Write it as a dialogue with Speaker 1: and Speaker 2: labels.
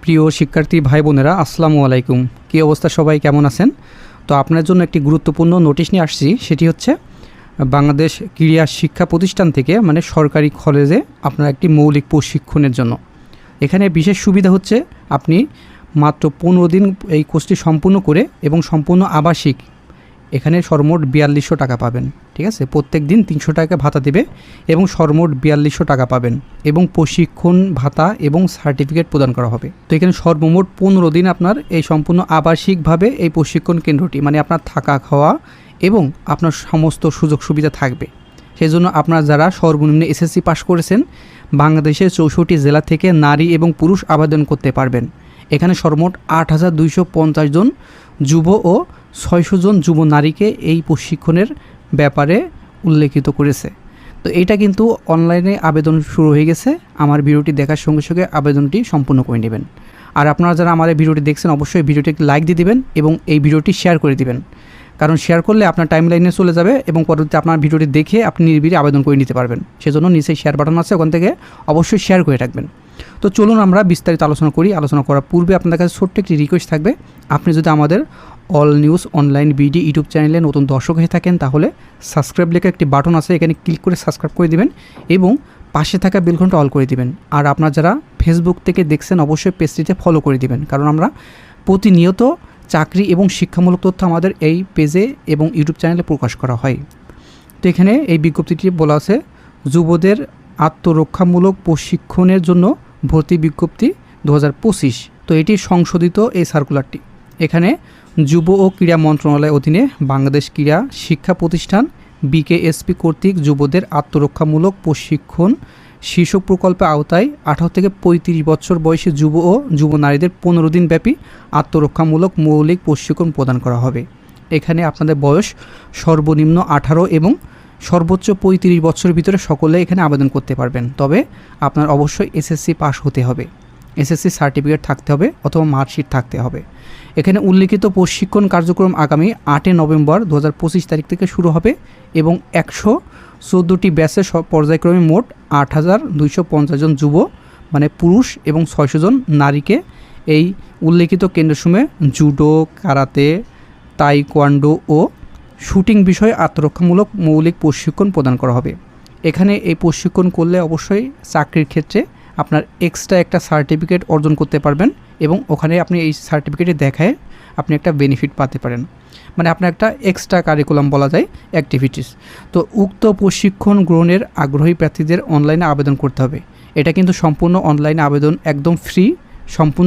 Speaker 1: প্রিয় শিক্ষার্থী ভাই বোনেরা, আসসালামু আলাইকুম। কী অবস্থা, সবাই কেমন আছেন? তো আপনার জন্য একটি গুরুত্বপূর্ণ নোটিশ নিয়ে আসছি। সেটি হচ্ছে বাংলাদেশ ক্রীড়া শিক্ষা প্রতিষ্ঠান থেকে, মানে সরকারি কলেজে আপনার একটি মৌলিক প্রশিক্ষণের জন্য। এখানে বিশেষ সুবিধা হচ্ছে আপনি মাত্র 15 দিন এই কোর্সটি সম্পূর্ণ করে এবং সম্পূর্ণ আবাসিক, এখানে সর্বমোট 4200 টাকা পাবেন। ঠিক আছে, প্রত্যেক দিন 300 টাকা ভাতা দেবে এবং সর্বমোট 4200 টাকা পাবেন এবং প্রশিক্ষণ ভাতা এবং সার্টিফিকেট প্রদান করা হবে। তো এখানে সর্বমোট 15 দিন আপনার এই সম্পূর্ণ আবাসিকভাবে এই প্রশিক্ষণ কেন্দ্রটি, মানে আপনার থাকা খাওয়া এবং আপনার সমস্ত সুযোগ সুবিধা থাকবে। সেই জন্য আপনার যারা সর্বনিম্ন এসএসসি পাস করেছেন, বাংলাদেশের 64 জেলা থেকে নারী এবং পুরুষ আবেদন করতে পারবেন। এখানে সর্বমোট 8250 জন যুব ও 600 জন যুব নারীকে এই প্রশিক্ষণের ব্যাপারে উল্লেখিত করেছে। তো এটা কিন্তু অনলাইনে আবেদন শুরু হয়ে গেছে। আমার ভিডিওটি দেখার সঙ্গে সঙ্গে আবেদনটি সম্পূর্ণ করে নেবেন। আর আপনারা যারা আমার এই ভিডিওটি দেখছেন, অবশ্যই ভিডিওটি একটি লাইক দিয়ে দিবেন এবং এই ভিডিওটি শেয়ার করে দিবেন, কারণ শেয়ার করলে আপনার টাইমলাইনে চলে যাবে এবং পরবর্তীতে আপনার ভিডিওটি দেখে আপনি নির্বিঘ্নে আবেদন করে নিতে পারবেন। সেজন্য নিচে শেয়ার বাটন আছে, ওখান থেকে অবশ্যই শেয়ার করে রাখবেন। তো চলুন আমরা বিস্তারিত আলোচনা করি। আলোচনা করার পূর্বে আপনাদের কাছে ছোট্ট একটি রিকোয়েস্ট থাকবে, আপনি যদি আমাদের all news online BD YouTube চ্যানেলে নতুন দর্শক হয়ে থাকেন, তাহলে সাবস্ক্রাইব লেখা একটি বাটন আছে, এখানে ক্লিক করে সাবস্ক্রাইব করে দিবেন এবং পাশে থাকা বেল ঘন্টা অল করে দিবেন। আর আপনারা যারা ফেসবুক থেকে দেখছেন, অবশ্যই পেজটিতে ফলো করে দিবেন, কারণ আমরা প্রতিনিয়ত চাকরি এবং শিক্ষামূলক তথ্য আমাদের এই পেজে এবং ইউটিউব চ্যানেলে প্রকাশ করা হয়। তো এখানে এই বিজ্ঞপ্তিটি বলা আছে, যুবদের আত্মরক্ষামূলক প্রশিক্ষণের জন্য ভর্তি বিজ্ঞপ্তি 2025। তো এটি সংশোধিত এই সার্কুলারটি। এখানে যুব ও ক্রীড়া মন্ত্রণালয়ের অধীনে বাংলাদেশ ক্রীড়া শিক্ষা প্রতিষ্ঠান বিকেএসপি কর্তৃক যুবদের আত্মরক্ষামূলক প্রশিক্ষণ শীর্ষক প্রকল্পের আওতায় 18 থেকে 35 বছর বয়সী যুব ও যুব নারীদের 15 দিন ব্যাপী আত্মরক্ষামূলক মৌলিক প্রশিক্ষণ প্রদান করা হবে। এখানে আপনাদের বয়স সর্বনিম্ন 18 এবং সর্বোচ্চ 35 বছরের ভিতরে সকলে এখানে আবেদন করতে পারবেন। তবে আপনার অবশ্যই এসএসসি পাস হতে হবে, এসএসসি সার্টিফিকেট থাকতে হবে অথবা মার্কশিট থাকতে হবে। এখানে উল্লিখিত প্রশিক্ষণ কার্যক্রম আগামী 8 নভেম্বর 2025 তারিখ থেকে শুরু হবে এবং 114টি ব্যাচের পর্যায়ক্রমে মোট 8250 জন যুব, মানে পুরুষ এবং 600 জন নারীকে এই উল্লিখিত কেন্দ্রসমূহে জুডো, কারাতে, তাইকোয়ান্ডো ও শুটিং বিষয়ে আত্মরক্ষামূলক মৌলিক প্রশিক্ষণ প্রদান করা হবে। এখানে এই প্রশিক্ষণ করলে অবশ্যই চাকরির ক্ষেত্রে আপনার এক্সট্রা একটা সার্টিফিকেট অর্জন করতে পারবেন এবং ওখানে আপনি এই সার্টিফিকেটে দেখায় আপনি একটা বেনিফিট পেতে পারেন, মানে আপনার একটা এক্সট্রা কারিকুলাম বলা যায়, অ্যাক্টিভিটিস। তো উক্ত প্রশিক্ষণ গ্রহণের আগ্রহী প্রার্থীদের অনলাইনে আবেদন করতে হবে। এটা কিন্তু সম্পূর্ণ অনলাইনে আবেদন, একদম ফ্রি, সম্পূর্ণ